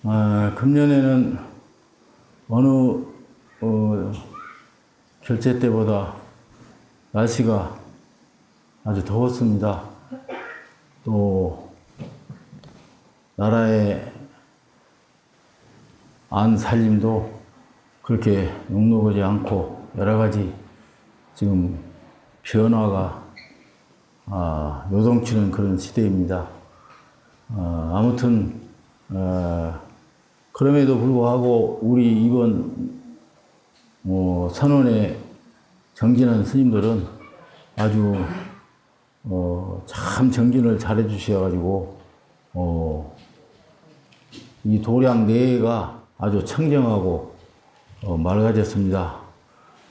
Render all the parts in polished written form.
금년에는 어느 결제 때보다 날씨가 아주 더웠습니다. 또 나라의 안 살림도 그렇게 녹록하지 않고 여러 가지 지금 변화가 요동치는 그런 시대입니다. 아무튼 그럼에도 불구하고 우리 이번 선원에 정진한 스님들은 아주 참 정진을 잘해 주셔가지고 이 도량 내가 아주 청정하고 맑아졌습니다.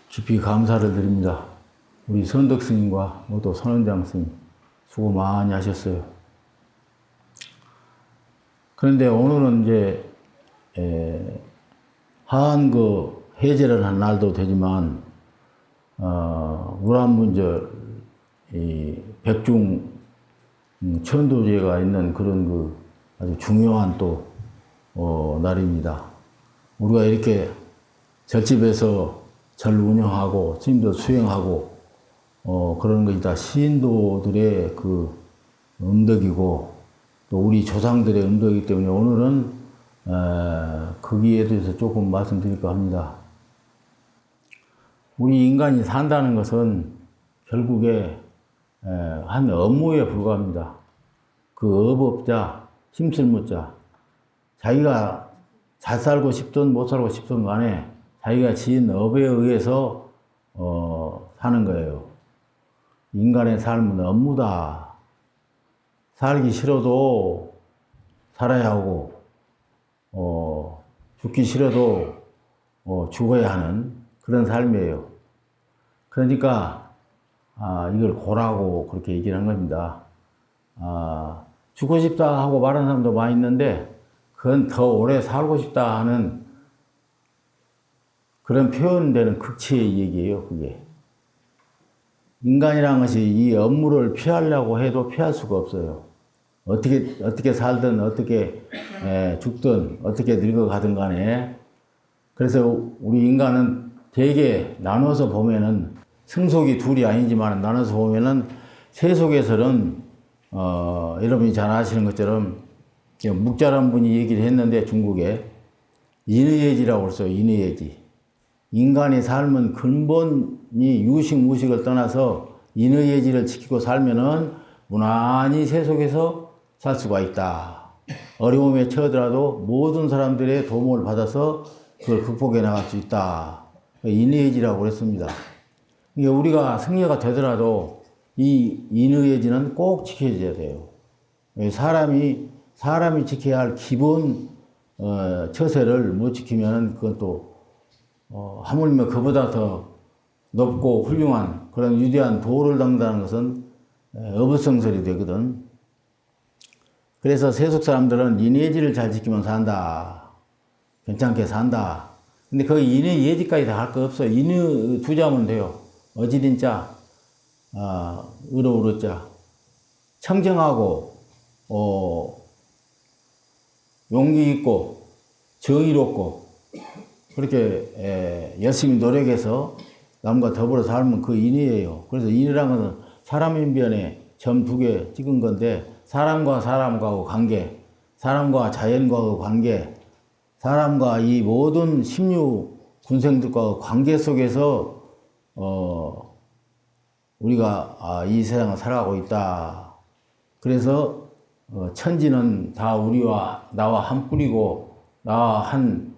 깊이 감사를 드립니다. 우리 선덕 스님과 또 선원장 스님 수고 많이 하셨어요. 그런데 오늘은 이제 하한거 해제를 한 날도 되지만 우란문절 이 백중 천도제가 있는 그런 그 아주 중요한 또 날입니다. 우리가 이렇게 절집에서 절 운영하고 스님도 수행하고 그런 것이 다 신도들의 그 음덕이고 또 우리 조상들의 음덕이기 때문에 오늘은 거기에 대해서 조금 말씀드릴까 합니다. 우리 인간이 산다는 것은 결국에 한 업무에 불과합니다. 그 업업자, 힘쓸무자, 자기가 잘 살고 싶든 못 살고 싶든 간에 자기가 지은 업에 의해서 사는 거예요. 인간의 삶은 업무다. 살기 싫어도 살아야 하고 죽기 싫어도 죽어야 하는 그런 삶이에요. 그러니까 이걸 고라고 그렇게 얘기를 한 겁니다. 죽고 싶다 하고 말하는 사람도 많이 있는데 그건 더 오래 살고 싶다 하는 그런 표현되는 극치의 얘기예요, 그게. 인간이라는 것이 이 업무를 피하려고 해도 피할 수가 없어요. 어떻게 살든, 어떻게 죽든, 어떻게 늙어가든 간에. 그래서 우리 인간은 되게 나눠서 보면은 승속이 둘이 아니지만 나눠서 보면은 세속에서는 여러분이 잘 아시는 것처럼 묵자란 분이 얘기를 했는데 중국에 인의예지라고 그랬어요. 인의예지. 인간의 삶은 근본이 유식 무식을 떠나서 인의예지를 지키고 살면은 무난히 세속에서 살 수가 있다. 어려움에 처하더라도 모든 사람들의 도움을 받아서 그걸 극복해 나갈 수 있다. 인의예지라고 그랬습니다. 우리가 승려가 되더라도 이 인의예지는 꼭 지켜줘야 돼요. 사람이 지켜야 할 기본 처세를 못 지키면 그건 또 하물며 그보다 더 높고 훌륭한 그런 위대한 도를 닦는다는 것은 어불성설이 되거든. 그래서 세속 사람들은 인의예지를 잘 지키면 산다. 괜찮게 산다. 근데 그 인의예지까지 다 할 거 없어. 인의 두 자면 돼요. 어지린자, 의로우르자. 청정하고 용기 있고 정의롭고 그렇게 열심히 노력해서 남과 더불어 살면 그 인의예요. 그래서 인의라는 것은 사람인변에 점 두 개 찍은 건데 사람과 사람과의 관계, 사람과 자연과의 관계, 사람과 이 모든 십류 군생들과의 관계 속에서 우리가 이 세상을 살아가고 있다. 그래서 천지는 다 나와 한 뿌리고 나와 한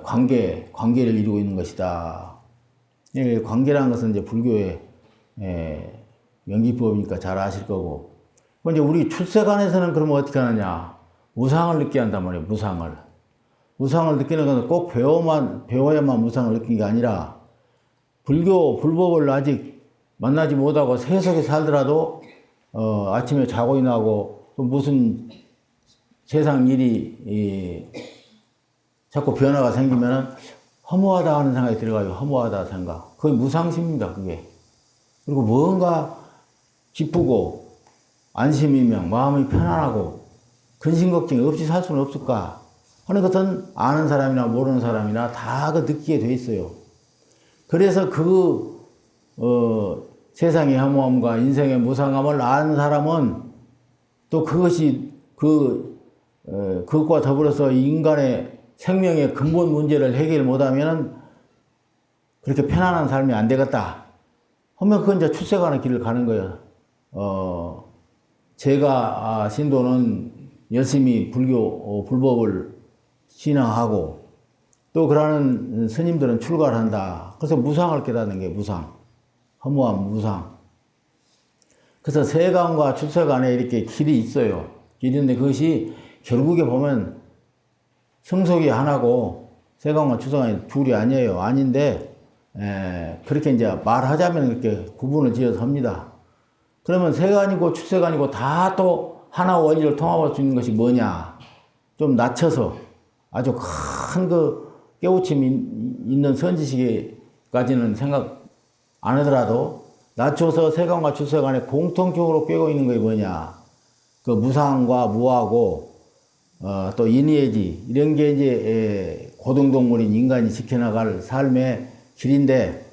관계를 이루고 있는 것이다. 관계라는 것은 이제 불교의 명기법이니까 잘 아실 거고. 이제 우리 출세관에서는 그러면 어떻게 하느냐? 무상을 느껴야 한단 말이에요. 무상을. 무상을 느끼는 것은 꼭 배워야만 무상을 느끼는 게 아니라 불법을 아직 만나지 못하고 세속에 살더라도 아침에 자고 일어나고 또 무슨 세상 일이 자꾸 변화가 생기면은 허무하다 하는 생각이 들어가요. 허무하다 생각. 그게 무상심입니다. 그게. 그리고 뭔가 기쁘고 안심이며 마음이 편안하고 근심 걱정이 없이 살 수는 없을까? 하는 것은 아는 사람이나 모르는 사람이나 다 그 느끼게 돼 있어요. 그래서 세상의 허무함과 인생의 무상함을 아는 사람은 또 그것이 그것과 더불어서 인간의 생명의 근본 문제를 해결 못하면은 그렇게 편안한 삶이 안 되겠다 하면 그건 이제 출세가는 길을 가는 거예요. 제가 신도는 열심히 불법을 신앙하고 또 그러는 스님들은 출가를 한다. 그래서 무상을 깨닫는 게 무상. 허무함, 무상. 그래서 세간과 출세간에 이렇게 길이 있어요. 길이 있는데 그것이 결국에 보면 성속이 하나고 세간과 출세간이 둘이 아니에요. 아닌데 그렇게 이제 말하자면 이렇게 구분을 지어서 합니다. 그러면 세간이고 출세간이고 다 또 하나 원리를 통합할 수 있는 것이 뭐냐? 좀 낮춰서 아주 큰 깨우침이 있는 선지식까지는 생각 안 하더라도 낮춰서 세간과 출세간에 공통적으로 꿰고 있는 것이 뭐냐? 그 무상과 무하고 또 인의예지 이런 게 이제 고등동물인 인간이 지켜나갈 삶의 길인데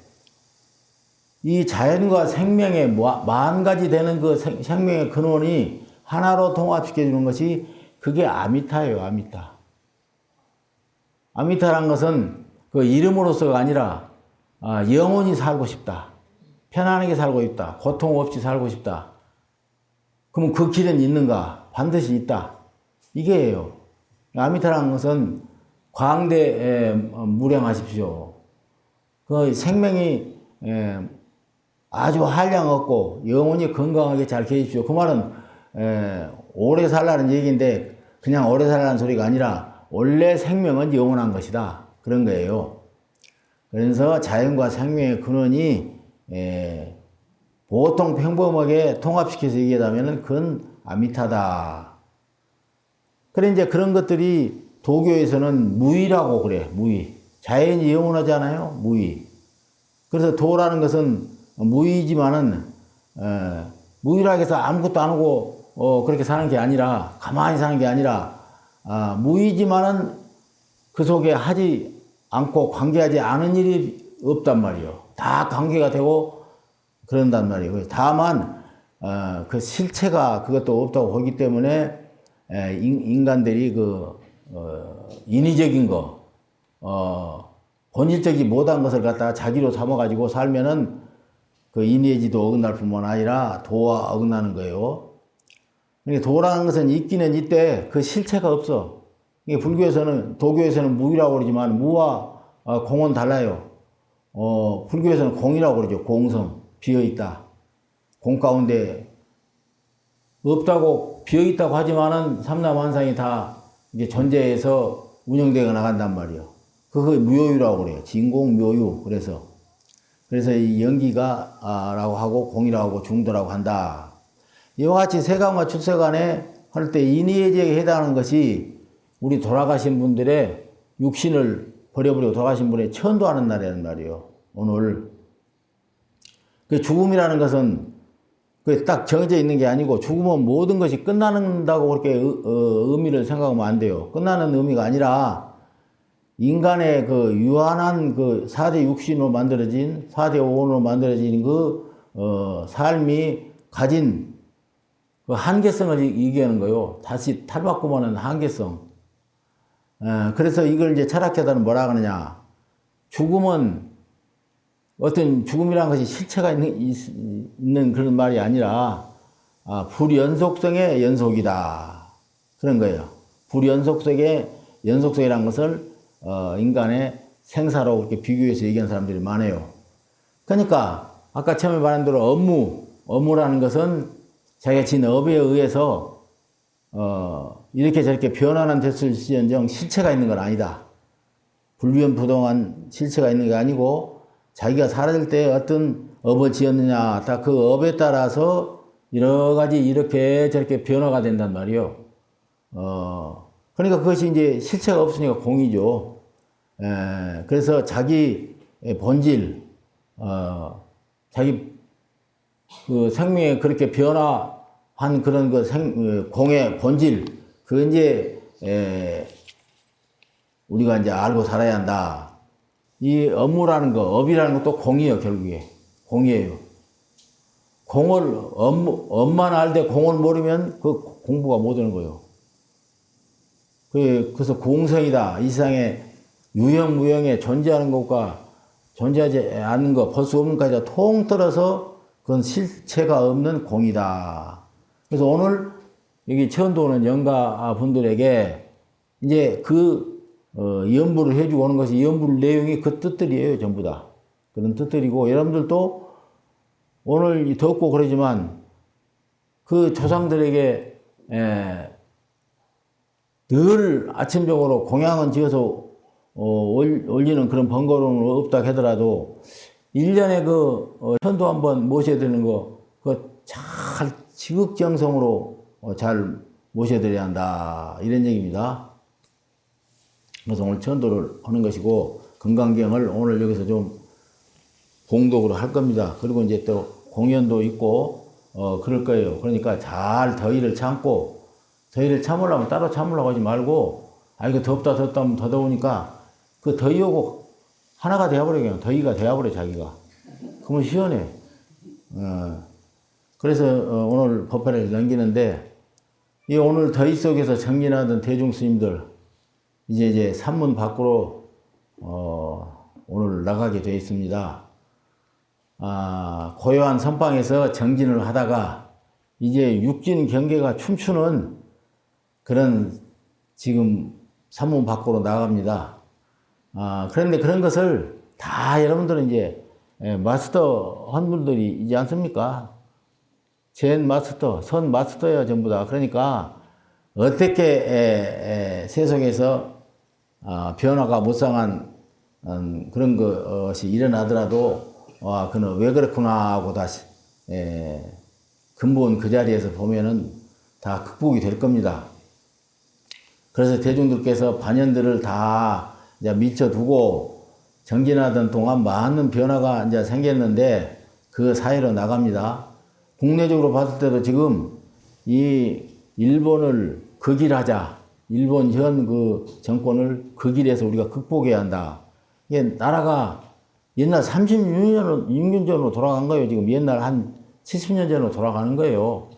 이 자연과 생명의 만 가지 되는 그 생명의 근원이 하나로 통합시켜주는 것이 그게 아미타예요, 아미타. 아미타란 것은 그 이름으로서가 아니라 영원히 살고 싶다. 편안하게 살고 싶다. 고통 없이 살고 싶다. 그러면 그 길은 있는가? 반드시 있다. 이게예요. 아미타라는 것은 광대에 무량하십시오. 그 생명이 아주 한량 없고 영원히 건강하게 잘 계십시오. 그 말은 오래 살라는 얘기인데 그냥 오래 살라는 소리가 아니라 원래 생명은 영원한 것이다. 그런 거예요. 그래서 자연과 생명의 근원이 보통 평범하게 통합시켜서 얘기하자면 그건 아미타다. 그래 이제 그런 것들이 도교에서는 무의라고 그래. 무의. 자연이 영원하잖아요. 무의. 그래서 도라는 것은 무의지만은 무의라고 해서 아무것도 안 하고 그렇게 사는 게 아니라 가만히 사는 게 아니라 무의지만은 그 속에 하지 않고 관계하지 않은 일이 없단 말이에요. 다 관계가 되고 그런단 말이에요. 다만 그 실체가 그것도 없다고 보기 때문에 인간들이 인위적인 거 본질적이 못한 것을 갖다가 자기로 삼아가지고 살면은 그 인의지도 어긋날 뿐만 아니라 도와 어긋나는 거예요. 그러니까 도라는 것은 있기는 있대 그 실체가 없어. 불교에서는 도교에서는 무이라고 그러지만 무와 공은 달라요. 불교에서는 공이라고 그러죠. 공성 비어있다. 공 가운데 없다고 비어있다고 하지만은 삼라만상이 다 이게 존재해서 운영되어 나간단 말이에요. 그거 무효유라고 그래요. 진공묘유. 그래서 이 연기가 라고 하고 공이라고 하고 중도라고 한다. 이와 같이 세간과 출세간에 할 때 인의예지에 해당하는 것이 우리 돌아가신 분들의 육신을 버려버리고 돌아가신 분의 천도하는 날이라는 말이에요. 오늘. 그 죽음이라는 것은 딱 정해져 있는 게 아니고 죽으면 모든 것이 끝나는다고 그렇게 의미를 생각하면 안 돼요. 끝나는 의미가 아니라 인간의 그 유한한 그 4대 육신으로 만들어진 4대 오원으로 만들어진 삶이 가진 그 한계성을 얘기하는 거요. 다시 탈바꿈하는 한계성. 그래서 이걸 이제 철학자들은 뭐라 그러냐. 죽음은 어떤 죽음이라는 것이 실체가 있는 그런 말이 아니라 불연속성의 연속이다. 그런 거예요. 불연속성의 연속성이라는 것을 인간의 생사로 그렇게 비교해서 얘기하는 사람들이 많아요. 그러니까 아까 처음에 말한 대로 업무라는 것은 자기가 진 업에 의해서 이렇게 저렇게 변화는 됐을지언정 실체가 있는 건 아니다. 불변부동한 실체가 있는 게 아니고 자기가 살아질 때 어떤 업을 지었느냐 다 그 업에 따라서 여러 가지 이렇게 저렇게 변화가 된단 말이에요. 그러니까 그것이 이제 실체가 없으니까 공이죠. 그래서 자기 본질, 자기 그 생명에 그렇게 변화한 그런 공의 본질, 그 이제 우리가 이제 알고 살아야 한다. 이 업무라는 거, 업이라는 것도 공이에요, 결국에. 공이에요. 업만 알되 공을 모르면 그 공부가 못 되는 거예요. 그래서 공성이다. 이 세상에 유형무형에 존재하는 것과 존재하지 않는 것, 볼 수 없는 것까지 통틀어서 그건 실체가 없는 공이다. 그래서 오늘 여기 천도 오는 영가 분들에게 이제 연부를 해주고 오는 것이 연부 내용이 그 뜻들이에요, 전부 다. 그런 뜻들이고, 여러분들도 오늘 덥고 그러지만 그 조상들에게 늘 아침적으로 공양은 지어서 올리는 그런 번거로움은 없다 하더라도 1년에 천도 한번 모셔야 되는 거, 그거 잘 지극정성으로 잘 모셔드려야 한다. 이런 얘기입니다. 그래서 오늘 천도를 하는 것이고, 금강경을 오늘 여기서 좀 봉독으로 할 겁니다. 그리고 이제 또 공연도 있고, 그럴 거예요. 그러니까 잘 더위를 참고, 더위를 참으려면 따로 참으려고 하지 말고, 이거 덥다 하면 더 더우니까, 그 더위하고 하나가 되어버려, 그냥. 더위가 되어버려, 자기가. 그러면 시원해. 그래서 오늘 법회를 넘기는데, 이 오늘 더위 속에서 정진하던 대중 스님들, 이제 산문 밖으로, 오늘 나가게 되어 있습니다. 고요한 선방에서 정진을 하다가, 이제 육진 경계가 춤추는 그런 지금 산문 밖으로 나갑니다. 그런데 그런 것을 다 여러분들은 이제 마스터 한 분들이 있지 않습니까? 젠 마스터, 선 마스터예요, 전부 다. 그러니까 어떻게 세속에서 변화가 무쌍한 그런 것이 일어나더라도 그는 왜 그렇구나 하고 다시 근본 그 자리에서 보면은 다 극복이 될 겁니다. 그래서 대중들께서 반연들을 다 이제 미쳐두고 정진하던 동안 많은 변화가 이제 생겼는데 그 사이로 나갑니다. 국내적으로 봤을 때도 지금 이 일본을 극일하자. 일본 현 그 정권을 극일해서 우리가 극복해야 한다. 이게 나라가 옛날 36년 전으로 돌아간 거예요. 지금 옛날 한 70년 전으로 돌아가는 거예요.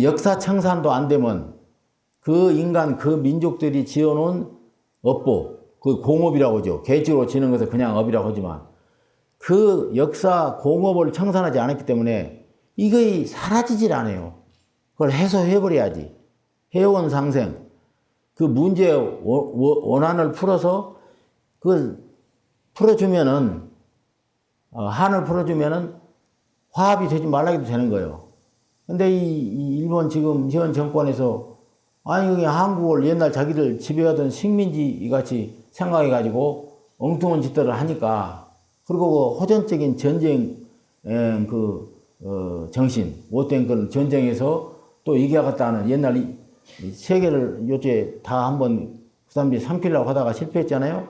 역사 청산도 안 되면 그 인간, 그 민족들이 지어놓은 업보, 그 공업이라고 하죠. 개지로 지는 것을 그냥 업이라고 하지만 그 역사 공업을 청산하지 않았기 때문에 이거이 사라지질 않아요. 그걸 해소해버려야지. 해온 상생. 그 문제의 원한을 풀어서 풀어주면은, 한을 풀어주면은 화합이 되지 말라고 되는 거예요. 근데 이 일본 지금 현 정권에서 그게 한국을 옛날 자기들 지배하던 식민지 같이 생각해가지고 엉뚱한 짓들을 하니까, 그리고 그 호전적인 전쟁, 정신, 못된 그런 전쟁에서 또 이겨갔다는 옛날 세계를 요새 다 한번 그 사람들이 삼키려고 하다가 실패했잖아요.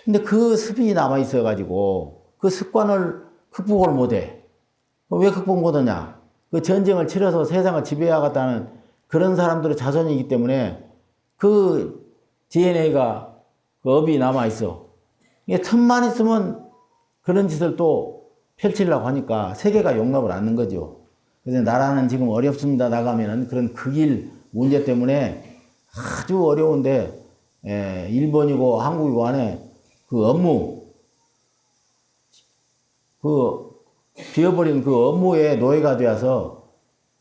근데 그 습이 남아있어가지고 그 습관을 극복을 못해. 왜 극복 못하냐? 그 전쟁을 치러서 세상을 지배해야겠다는 그런 사람들의 자손이기 때문에 그 DNA가 그 업이 남아있어. 이게 틈만 있으면 그런 짓을 또 펼치려고 하니까 세계가 용납을 않는 거죠. 그래서 나라는 지금 어렵습니다. 나가면은 그런 극일 문제 때문에 아주 어려운데, 일본이고 한국이고 안에 그 업무, 비어버린 그 업무에 노예가 되어서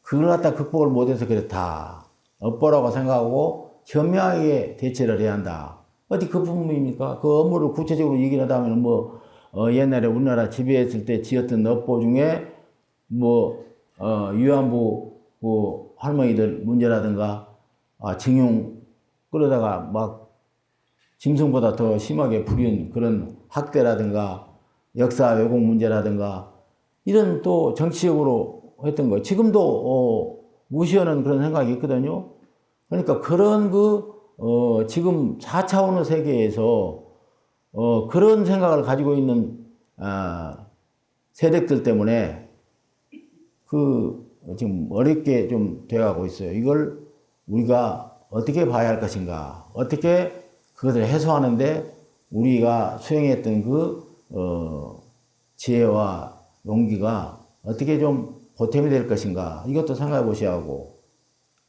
그걸 갖다 극복을 못해서 그렇다. 업보라고 생각하고 현명하게 대처를 해야 한다. 어디 그 부분입니까? 그 업무를 구체적으로 얘기를 하다면 옛날에 우리나라 지배했을 때 지었던 업보 중에 위안부 할머니들 문제라든가, 징용 끌어다가 막 짐승보다 더 심하게 부린 그런 학대라든가, 역사 왜곡 문제라든가, 이런 또 정치적으로 했던 거. 지금도 무시하는 그런 생각이 있거든요. 그러니까 그런 지금 4차원의 세계에서 그런 생각을 가지고 있는 세력들 때문에 지금 어렵게 좀 되어가고 있어요. 이걸 우리가 어떻게 봐야 할 것인가, 어떻게 그것을 해소하는데 우리가 수행했던 지혜와 용기가 어떻게 좀 보탬이 될 것인가, 이것도 생각해 보셔야 하고,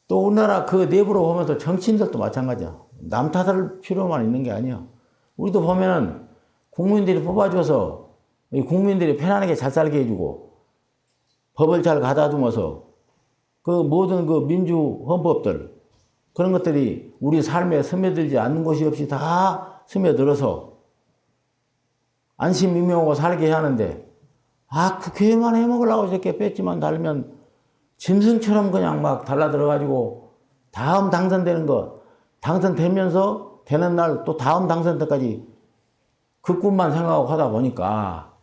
또 우리나라 그 내부로 보면서 정치인들도 마찬가지야. 남 탓할 필요만 있는 게 아니야. 우리도 보면은 국민들이 뽑아줘서 국민들이 편안하게 잘 살게 해주고 법을 잘 가다듬어서 그 모든 그 민주 헌법들, 그런 것들이 우리 삶에 스며들지 않는 곳이 없이 다 스며들어서 안심민명하고 살게 해야 하는데, 국회의원만 해먹으려고 이렇게 뺐지만 달면 짐승처럼 그냥 막 달라들어가지고 다음 당선되는 거, 당선되면서 되는 날 또 다음 당선 때까지 그 꿈만 생각하고 하다 보니까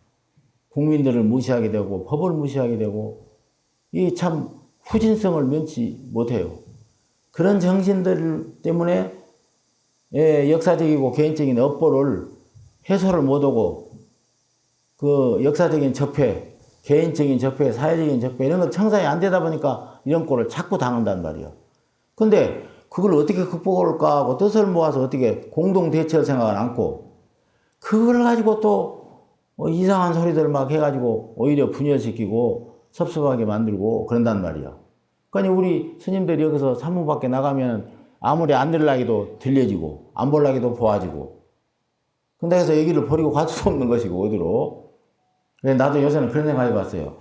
국민들을 무시하게 되고 법을 무시하게 되고, 이 참 후진성을 면치 못해요. 그런 정신들 때문에 역사적이고 개인적인 업보를 해소를 못하고 그 역사적인 적폐, 개인적인 적폐, 사회적인 적폐 이런 거 청산이 안 되다 보니까 이런 꼴을 자꾸 당한단 말이에요. 근데 그걸 어떻게 극복할까 하고 뜻을 모아서 어떻게 공동 대처할 생각은 않고, 그걸 가지고 또 이상한 소리들 막 해가지고 오히려 분열시키고 섭섭하게 만들고 그런단 말이야. 그러니까 우리 스님들이 여기서 산문 밖에 나가면 아무리 안 들라기도 들려지고 안 볼라기도 보아지고, 근데 그래서 얘기를 버리고 갈 수 없는 것이고 어디로. 나도 요새는 그런 생각 해봤어요.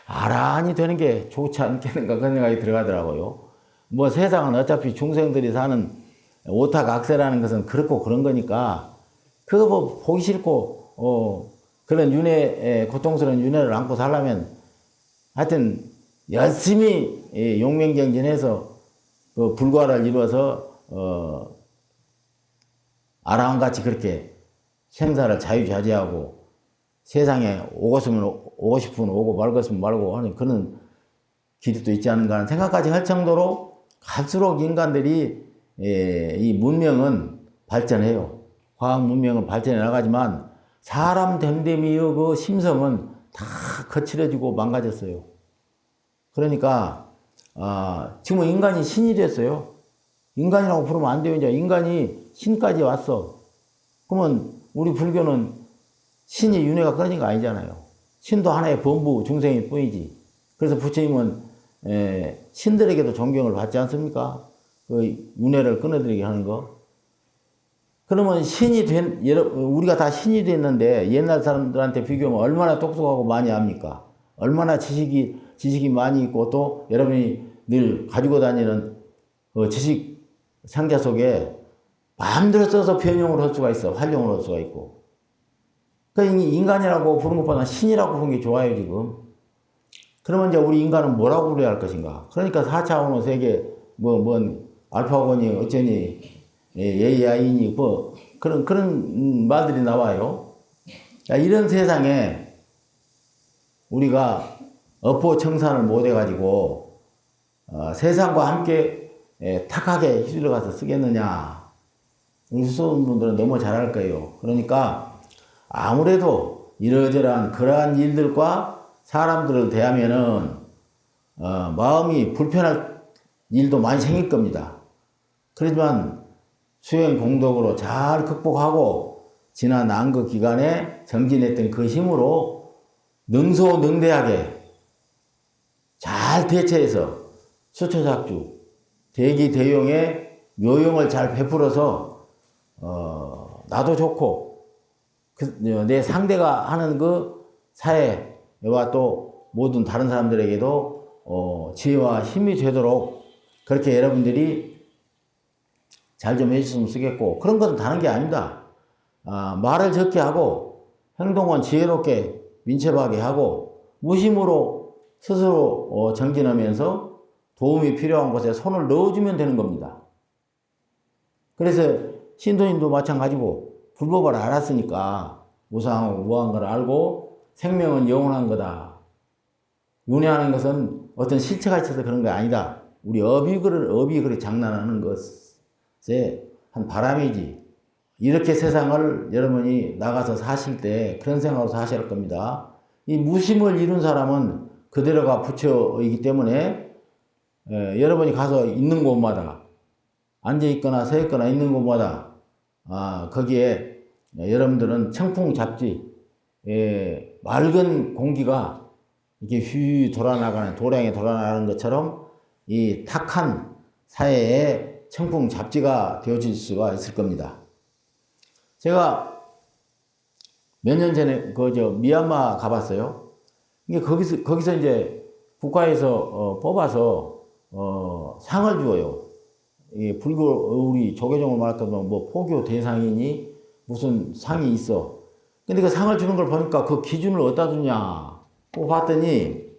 아란히 되는 게 좋지 않겠는가 그런 생각이 들어가더라고요. 뭐 세상은 어차피 중생들이 사는 오탁악세라는 것은 그렇고 그런 거니까 그거 뭐 보기 싫고 그런 윤회, 고통스러운 윤회를 안고 살려면 하여튼 열심히 용맹정진해서 그 불과를 이루어서 아라한같이 그렇게 생사를 자유자재하고 세상에 오고 싶으면 오고 말고 말고 하는 그런 길이 또 있지 않은가 하는 생각까지 할 정도로 갈수록 인간들이 이 문명은 발전해요. 과학 문명은 발전해 나가지만 사람 됨됨이의 그 심성은 다 거칠어지고 망가졌어요. 그러니까 지금 인간이 신이 됐어요. 인간이라고 부르면 안 돼요. 이제 인간이 신까지 왔어. 그러면 우리 불교는 신이 윤회가 끊어진 거 아니잖아요. 신도 하나의 범부 중생일 뿐이지. 그래서 부처님은 신들에게도 존경을 받지 않습니까? 그 윤회를 끊어들이게 하는 거. 그러면 우리가 다 신이 됐는데 옛날 사람들한테 비교하면 얼마나 똑똑하고 많이 압니까? 얼마나 지식이 많이 있고 또 여러분이 늘 가지고 다니는 그 지식 상자 속에 마음대로 써서 변형을 할 수가 있어. 활용을 할 수가 있고. 그러니까 인간이라고 부르는 것보다 신이라고 부르는 게 좋아요, 지금. 그러면 이제 우리 인간은 뭐라고 불러야 할 것인가? 그러니까 4차원의 세계, 알파고니, 어쩌니, AI니, 그런 말들이 나와요. 이런 세상에 우리가 업보청산을 못해가지고, 세상과 함께 탁하게 휘둘러가서 쓰겠느냐. 우리 수도분들은 너무 잘 알 거예요. 그러니까 아무래도 이러저러한 그러한 일들과 사람들을 대하면은 마음이 불편할 일도 많이 생길 겁니다. 그렇지만 수행 공덕으로 잘 극복하고 지난 난그 기간에 정진했던 그 힘으로 능소능대하게 잘 대처해서 수초작주 대기대용의 묘용을 잘 베풀어서 나도 좋고 내 상대가 하는 그 사회와 또 모든 다른 사람들에게도 지혜와 힘이 되도록 그렇게 여러분들이 잘 좀 해주셨으면 쓰겠고, 그런 것은 다른 게 아닙니다. 말을 적게 하고 행동은 지혜롭게 민첩하게 하고 무심으로 스스로 정진하면서 도움이 필요한 곳에 손을 넣어주면 되는 겁니다. 그래서 신도님도 마찬가지고 불법을 알았으니까 무상하고 무한 걸 알고 생명은 영원한 거다. 윤회하는 것은 어떤 실체가 있어서 그런 게 아니다. 우리 업이 그렇게 장난하는 것에 한 바람이지. 이렇게 세상을 여러분이 나가서 사실 때 그런 생각으로 사셔야 할 겁니다. 이 무심을 이룬 사람은 그대로가 부처이기 때문에 여러분이 가서 있는 곳마다 앉아있거나 서 있거나 있는 곳마다 거기에 여러분들은 청풍 잡지, 맑은 공기가 이렇게 휘 돌아나가는, 도량에 돌아나가는 것처럼 이 탁한 사회에 청풍 잡지가 되어질 수가 있을 겁니다. 제가 몇 년 전에 미얀마 가봤어요. 이게 거기서 이제 국가에서 뽑아서 상을 주어요. 이 불교 우리 조계종을 말하면 뭐 포교 대상이니 무슨 상이 있어. 근데 그 상을 주는 걸 보니까 그 기준을 어디다 두냐 고 봤더니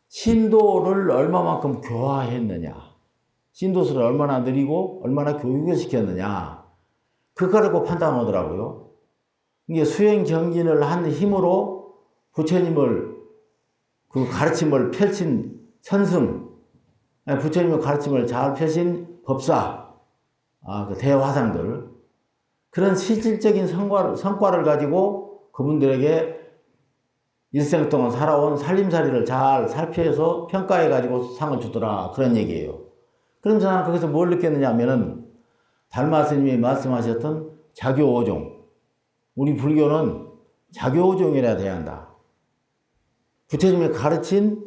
신도를 얼마만큼 교화했느냐, 신도수를 얼마나 늘리고 얼마나 교육을 시켰느냐, 그거라고 판단하더라고요. 이게 수행 정진을 한 힘으로 부처님을 그 가르침을 펼친 선승, 부처님의 가르침을 잘 펴신 법사, 그 대화상들, 그런 실질적인 성과를 가지고 그분들에게 일생 동안 살아온 살림살이를 잘 살펴서 평가해가지고 상을 주더라. 그런 얘기예요. 그러면서 나는 거기서 뭘 느꼈느냐 하면은 달마 스님이 말씀하셨던 자교오종. 우리 불교는 자교오종이라 돼야 한다. 부처님이 가르친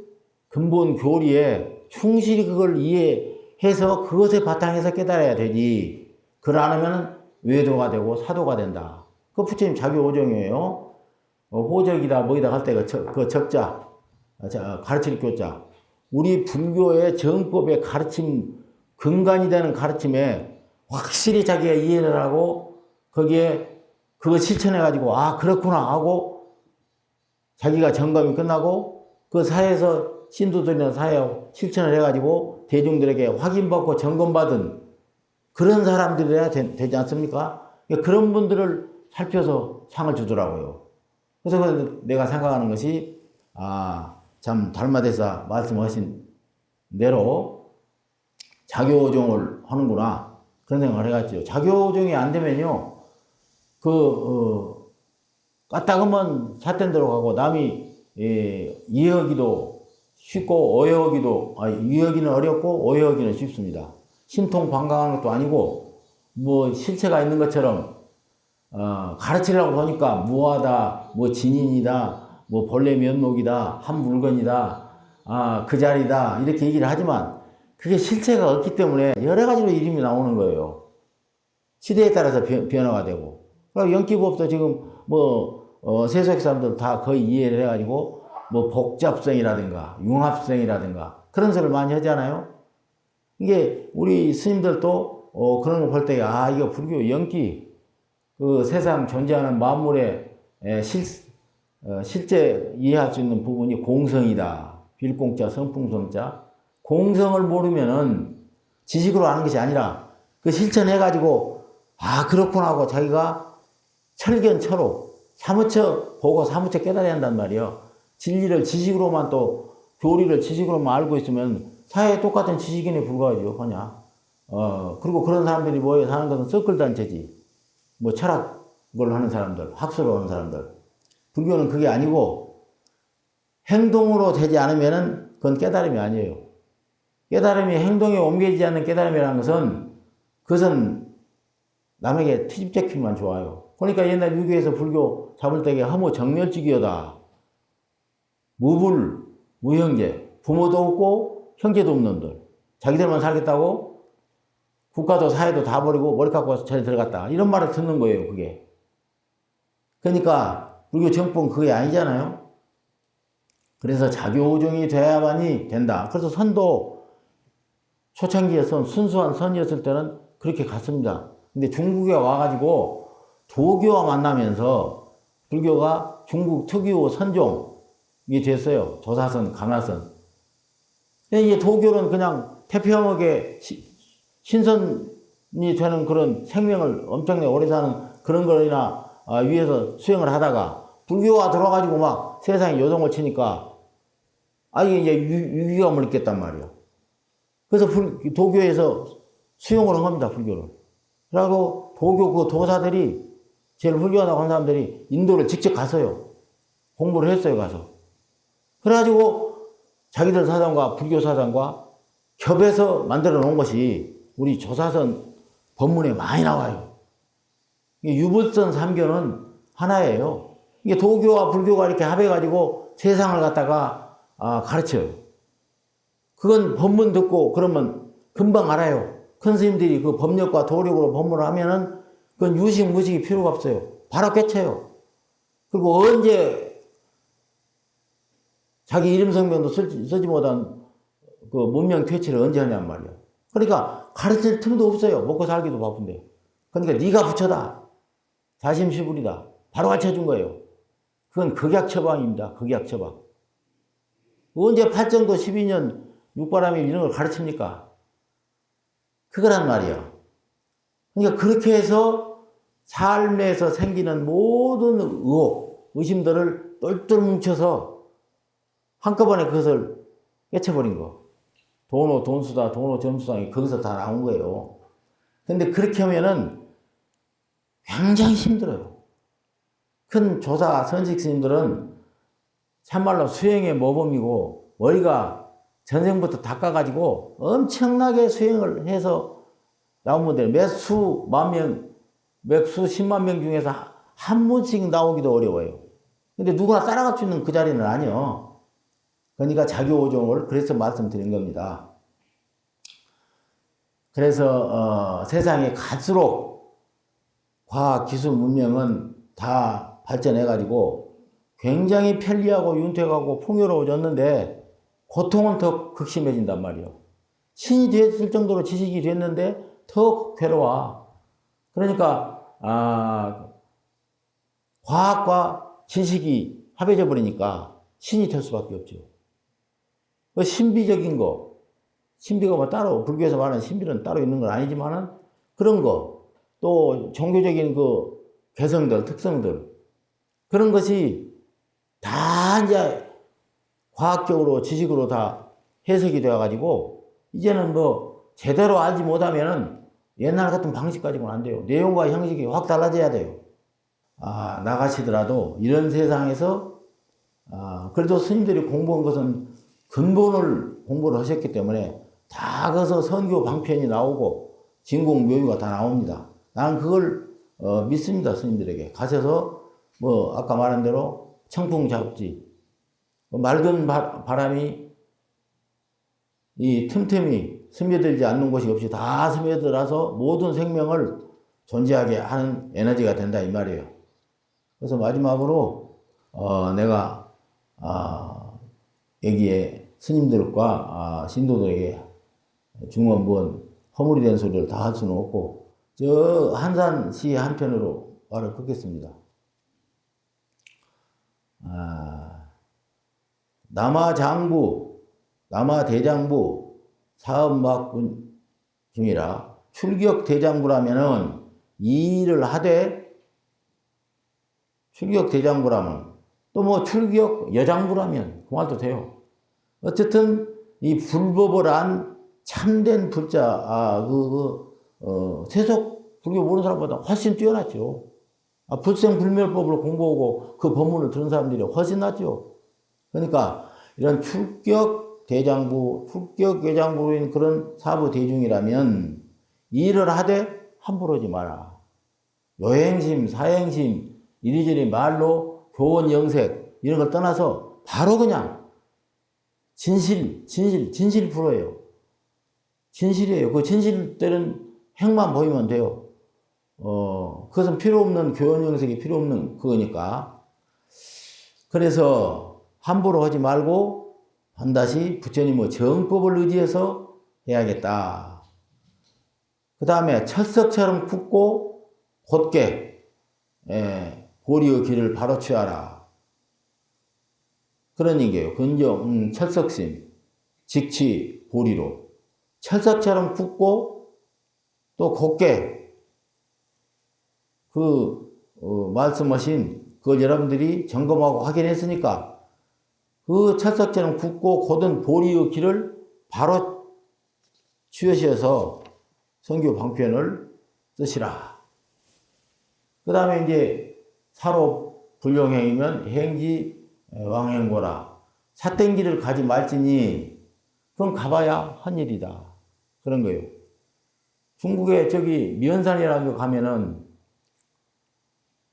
근본 교리에 충실히 그걸 이해해서 그것에 바탕에서 깨달아야 되지. 그걸 안 하면 외도가 되고 사도가 된다. 그 부처님 자교오종이에요. 호적이다 뭐이다 할 때 그 적자, 가르칠 교자. 우리 불교의 정법의 가르침, 근간이 되는 가르침에 확실히 자기가 이해를 하고 거기에 그거 실천해가지고 그렇구나 하고 자기가 점검이 끝나고 그 사회에서 신도들이나 사회 실천을 해가지고 대중들에게 확인받고 점검받은 그런 사람들이어야 되지 않습니까? 그런 분들을 살펴서 상을 주더라고요. 그래서 내가 생각하는 것이 참 달마대사 말씀하신 대로 자교오종을 하는구나 그런 생각을 해갔죠. 자교오종이 안 되면요 까딱하면 삿된 대로 가고 남이 이해하기도 쉽고 오해하기도 이해하기는 어렵고 오해하기는 쉽습니다. 신통방광하는 것도 아니고 뭐 실체가 있는 것처럼 가르치려고 보니까 무하다, 뭐 진인이다, 뭐 본래 면목이다, 한 물건이다, 그 자리다 이렇게 얘기를 하지만 그게 실체가 없기 때문에 여러 가지로 이름이 나오는 거예요. 시대에 따라서 변화가 되고. 그리고 연기법도 지금 세속 사람들 다 거의 이해를 해가지고 뭐 복잡성이라든가 융합성이라든가 그런 소리를 많이 하잖아요. 이게 우리 스님들도 그런 거 볼 때 이거 불교 연기 그 세상 존재하는 만물의 실제 이해할 수 있는 부분이 공성이다. 빌공자, 성풍성자. 공성을 모르면은 지식으로 아는 것이 아니라 그 실천해가지고 그렇구나 하고 자기가 철견처로 사무쳐 보고 사무쳐 깨달아야 한단 말이에요. 진리를 지식으로만 또 교리를 지식으로만 알고 있으면 사회에 똑같은 지식인에 불과하죠. 그냥. 그리고 그런 사람들이 모여 사는 것은 서클단체지. 뭐 철학을 하는 사람들, 학술을 하는 사람들. 불교는 그게 아니고 행동으로 되지 않으면은 그건 깨달음이 아니에요. 깨달음이 행동에 옮겨지지 않는 깨달음이라는 그것은 남에게 트집잡히만 좋아요. 그러니까 옛날 유교에서 불교 잡을 때에 허무 정멸직이여다. 무불, 무형제, 부모도 없고 형제도 없는 들. 자기들만 살겠다고 국가도 사회도 다 버리고 머리 깎고 전에 들어갔다. 이런 말을 듣는 거예요, 그게. 그러니까 불교 정법은 그게 아니잖아요. 그래서 자교오종이 돼야만이 된다. 그래서 선도 초창기에 순수한 선이었을 때는 그렇게 갔습니다. 근데 중국에 와가지고 도교와 만나면서 불교가 중국 특유 선종이 됐어요. 조사선, 강화선. 근데 이제 도교는 그냥 태평하게 신선이 되는 그런 생명을 엄청나게 오래 사는 그런 거나 위해서 수행을 하다가 불교가 들어가지고 막 세상에 요동을 치니까 이게 이제 위기감을 느꼈단 말이에요. 그래서 도교에서 수용을 한 겁니다, 불교를. 그리고 도교 그 도사들이 제일 훌륭하다고 한 사람들이 인도를 직접 갔어요. 공부를 했어요, 가서. 그래가지고 자기들 사상과 불교 사상과 협해서 만들어 놓은 것이 우리 조사선 법문에 많이 나와요. 유불선 삼교는 하나예요. 이게 도교와 불교가 이렇게 합해가지고 세상을 갖다가 가르쳐요. 그건 법문 듣고 그러면 금방 알아요. 큰 스님들이 그 법력과 도력으로 법문을 하면은 그건 유식 무식이 필요가 없어요. 바로 꿰쳐요. 그리고 언제 자기 이름 성명도 쓰지 못한 그 문명 퇴치를 언제 하냔 말이야. 그러니까 가르칠 틈도 없어요. 먹고 살기도 바쁜데. 그러니까 네가 부처다. 자심시불이다. 바로 가르쳐준 거예요. 그건 극약 처방입니다. 극약 처방. 언제 팔정도 12년 육바람이 이런 걸 가르칩니까? 그거란 말이야. 그러니까 그렇게 해서 삶에서 생기는 모든 의혹, 의심들을 똘똘 뭉쳐서 한꺼번에 그것을 깨쳐버린 거. 돈오 돈수다, 돈오 점수다, 거기서 다 나온 거예요. 근데 그렇게 하면은 굉장히 힘들어요. 큰 조사, 선식 스님들은 참말로 수행의 모범이고 머리가 전생부터 닦아가지고 엄청나게 수행을 해서 나온 분들 몇 수만 명, 몇 수십만 명 중에서 한 분씩 나오기도 어려워요. 근데 누구나 따라갈 수 있는 그 자리는 아니요. 그러니까 자교오종을 그래서 말씀드린 겁니다. 그래서 세상에 갈수록 과학, 기술, 문명은 다 발전해가지고 굉장히 편리하고 윤택하고 풍요로워졌는데 고통은 더 극심해진단 말이에요. 신이 됐을 정도로 지식이 됐는데 더 괴로워. 그러니까 과학과 지식이 합해져 버리니까 신이 될 수밖에 없죠. 그 신비적인 거, 신비가 뭐 따로 불교에서 말하는 신비는 따로 있는 건 아니지만은 그런 거, 또 종교적인 그 개성들, 특성들 그런 것이 다 이제 과학적으로 지식으로 다 해석이 되어가지고 이제는 뭐 제대로 알지 못하면은 옛날 같은 방식 가지고는 안 돼요. 내용과 형식이 확 달라져야 돼요. 나가시더라도 이런 세상에서 그래도 스님들이 공부한 것은 근본을 공부를 하셨기 때문에 다 거기서 선교 방편이 나오고 진공 묘유가 다 나옵니다. 나는 그걸 믿습니다. 스님들에게 가셔서 뭐 아까 말한 대로 청풍 잡지 맑은 바람이 이 틈틈이 스며들지 않는 곳이 없이 다 스며들어서 모든 생명을 존재하게 하는 에너지가 된다 이 말이에요. 그래서 마지막으로 내가 여기에 스님들과 신도들에게 중원부원 허물이 된 소리를 다 할 수는 없고 저 한산 시 한편으로 말을 긋겠습니다. 남아장부, 남아대장부 사업막군 중이라 출격 대장부라면은 이 일을 하되 출격 대장부라면 또 뭐 출격 여장부라면 그 말도 돼요. 어쨌든 이 불법을 안 참된 불자 세속 불교 모르는 사람보다 훨씬 뛰어났죠. 불생불멸법을 공부하고 그 법문을 들은 사람들이 훨씬 낫죠. 그러니까 이런 출격 대장부, 출격 여장부인 그런 사부 대중이라면 일을 하되 함부로 하지 마라. 요행심, 사행심, 이리저리 말로 교원 영색 이런 걸 떠나서 바로 그냥 진실 풀어요. 진실이에요. 그 진실 때는 행만 보이면 돼요. 그것은 필요 없는 교원 영색이 필요 없는 그거니까. 그래서 함부로 하지 말고 반드시 부처님의 정법을 의지해서 해야겠다. 그 다음에 철석처럼 굳고 곧게 고리의 길을 바로 취하라. 그런 얘기예요. 근정, 철석심, 직치, 고리로. 철석처럼 굳고 또 곧게 말씀하신 그걸 여러분들이 점검하고 확인했으니까 그 철석처럼 굳고 곧은 보리의 길을 바로 취하셔서 선교 방편을 쓰시라. 그 다음에 이제 사로 불용행이면 행지 왕행고라. 삿된 길을 가지 말지니 그건 가봐야 헛일이다. 그런 거예요. 중국에 저기 미연산이라는 데 가면은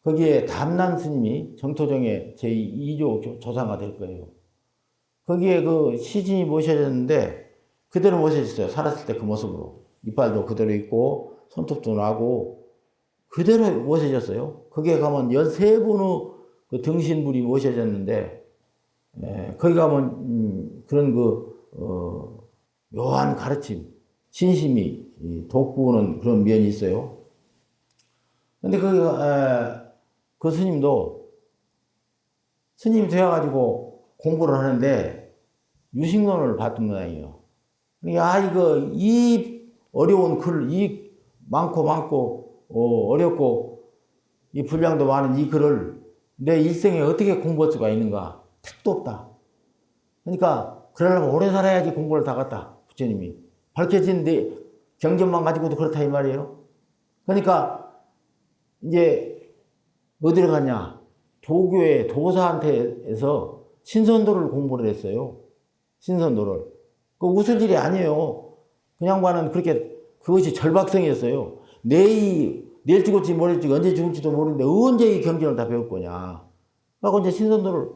거기에 담난 스님이 정토정의 제2조 조상가 될 거예요. 거기에 그 시진이 모셔졌는데 그대로 모셔졌어요. 살았을 때 그 모습으로. 이빨도 그대로 있고 손톱도 나고 그대로 모셔졌어요. 거기에 가면 13분의 그 등신불이 모셔졌는데 거기 가면 그런 묘한 가르침, 신심이 돋구는 그런 면이 있어요. 근데 그 스님도 스님이 되어가지고 공부를 하는데 유식론을 받은 모양이에요. 그러니까 이 어려운 글, 이 많고 어렵고 이 분량도 많은 이 글을 내 일생에 어떻게 공부할 수가 있는가? 택도 없다. 그러니까 그러려면 오래 살아야지 공부를 다 갔다. 부처님이. 밝혀진 내 경전만 가지고도 그렇다 이 말이에요. 그러니까 이제 어디를 갔냐? 도교의 도사한테서 신선도를 공부를 했어요. 신선도를. 그 웃을 일이 아니에요. 그 양반은 그렇게 그것이 절박성이었어요. 내일 죽을지 모를지 언제 죽을지도 모르는데 언제 이 경전을 다 배울 거냐. 그래서 이제 신선도를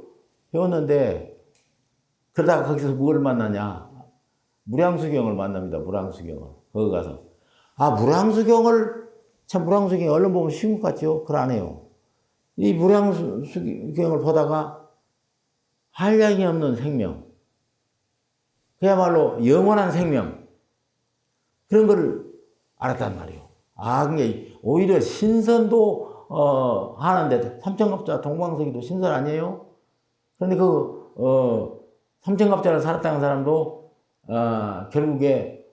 배웠는데 그러다가 거기서 뭘 만나냐. 무량수경을 만납니다. 무량수경을. 거기 가서. 무량수경이 얼른 보면 쉬운 것 같죠? 그걸 안 해요. 이 무량수경을 보다가 한량이 없는 생명. 그야말로 영원한 생명. 그런 걸 알았단 말이에요. 그게 오히려 신선도, 하는데, 삼천갑자 동방석이도 신선 아니에요? 그런데 삼천갑자를 살았다는 사람도, 결국에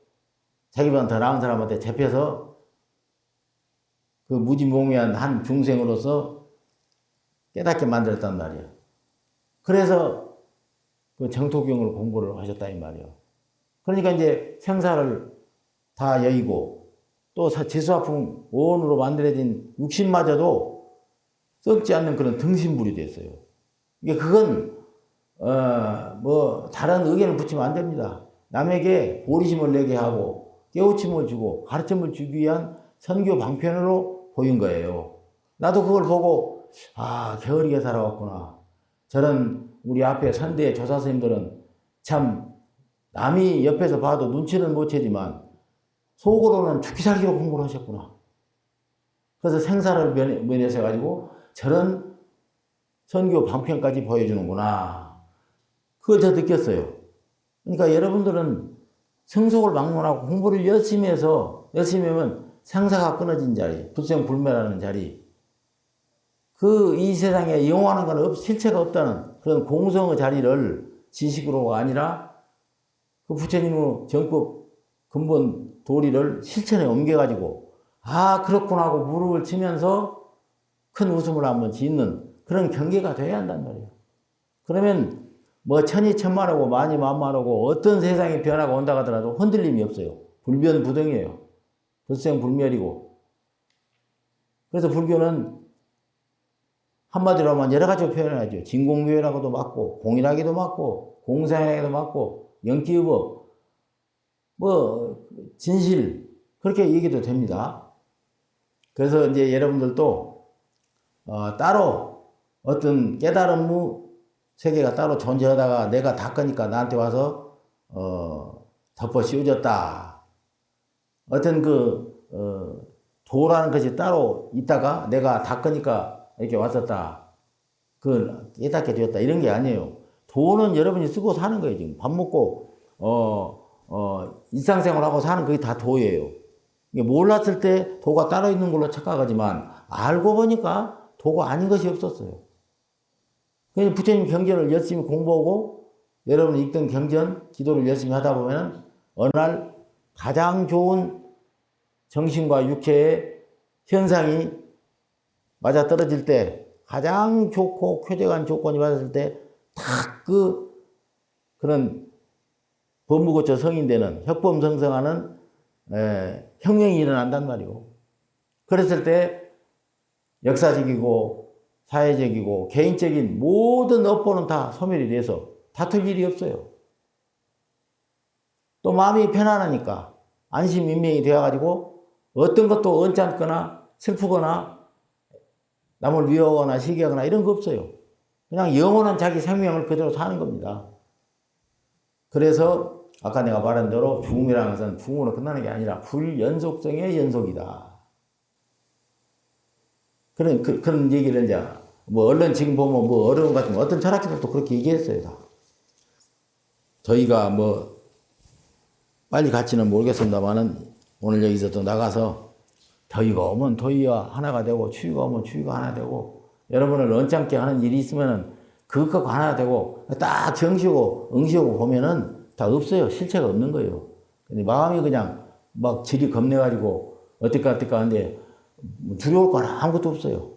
자기보다 더 나은 사람한테 잡혀서 그 무지몽매한 한 중생으로서 깨닫게 만들었단 말이에요. 그래서 그 정토경을 공부를 하셨다 이 말이에요. 그러니까 이제 생사를 다 여의고 또 지수화풍 원으로 만들어진 육신마저도 썩지 않는 그런 등신불이 됐어요. 그건 다른 의견을 붙이면 안 됩니다. 남에게 보리심을 내게 하고 깨우침을 주고 가르침을 주기 위한 선교 방편으로 보인 거예요. 나도 그걸 보고 게으르게 살아왔구나. 저런 우리 앞에 선대 조사 스님들은 참 남이 옆에서 봐도 눈치는 못 채지만 속으로는 죽기 살기로 공부를 하셨구나. 그래서 생사를 면해서 가지고 저런 선교 방편까지 보여주는구나. 그걸 저 느꼈어요. 그러니까 여러분들은 성속을 막론하고 공부를 열심히 하면 생사가 끊어진 자리, 불생불멸하는 자리, 이 세상에 영원한 건 실체가 없다는 그런 공성의 자리를 지식으로가 아니라 그 부처님의 정법 근본 도리를 실천에 옮겨가지고 그렇구나 하고 무릎을 치면서 큰 웃음을 한번 짓는 그런 경계가 돼야 한단 말이에요. 그러면 천이천만하고 만이만만하고 어떤 세상의 변화가 온다 하더라도 흔들림이 없어요. 불변부동이에요. 불생불멸이고. 그래서 불교는 한마디로 하면 여러 가지로 표현하죠. 진공묘라고도 맞고 공일하기도 맞고 공사하기도 맞고 영기의법 진실 그렇게 얘기도 됩니다. 그래서 이제 여러분들도 따로 어떤 깨달음의 세계가 따로 존재하다가 내가 닦으니까 나한테 와서 덮어 씌워졌다. 어떤 도라는 것이 따로 있다가 내가 닦으니까 이렇게 왔었다. 깨닫게 되었다. 이런 게 아니에요. 도는 여러분이 쓰고 사는 거예요. 지금 밥 먹고 일상생활하고 사는 그게 다 도예요. 몰랐을 때 도가 따로 있는 걸로 착각하지만 알고 보니까 도가 아닌 것이 없었어요. 그래서 부처님 경전을 열심히 공부하고 여러분이 읽던 경전, 기도를 열심히 하다 보면 어느 날 가장 좋은 정신과 육체의 현상이 맞아떨어질 때 가장 좋고 쾌적한 조건이 맞았을 때 딱 그런 법무고처 성인되는 혁범성성하는 혁명이 일어난단 말이오. 그랬을 때 역사적이고 사회적이고 개인적인 모든 업보는 다 소멸이 돼서 다툴 일이 없어요. 또 마음이 편안하니까 안심인명이 되어가지고 어떤 것도 언짢거나 슬프거나 남을 미워하거나 시기하거나 이런 거 없어요. 그냥 영원한 자기 생명을 그대로 사는 겁니다. 그래서 아까 내가 말한 대로 죽음이라는 것은 죽음으로 끝나는 게 아니라 불연속성의 연속이다. 그런 얘기를 이제 뭐 얼른 지금 보면 뭐 어려운 것 같은 어떤 철학자들도 그렇게 얘기했어요. 다. 저희가 뭐 빨리 갈지는 모르겠습니다만은 오늘 여기서 또 나가서 더위가 오면 더위와 하나가 되고 추위가 오면 추위가 하나 되고 여러분을 언짢게 하는 일이 있으면은 그것과 하나 되고 딱 정시고 응시고 보면은 다 없어요. 실체가 없는 거예요. 근데 마음이 그냥 막 질이 겁내가지고 어떨까 하는데 두려울 건 아무것도 없어요.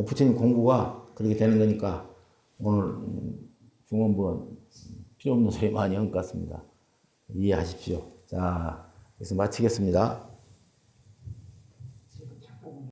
부처님 공부가 그렇게 되는 거니까 오늘 중원부원 필요 없는 소리 많이 한 것 같습니다. 이해하십시오. 자, 여기서 마치겠습니다.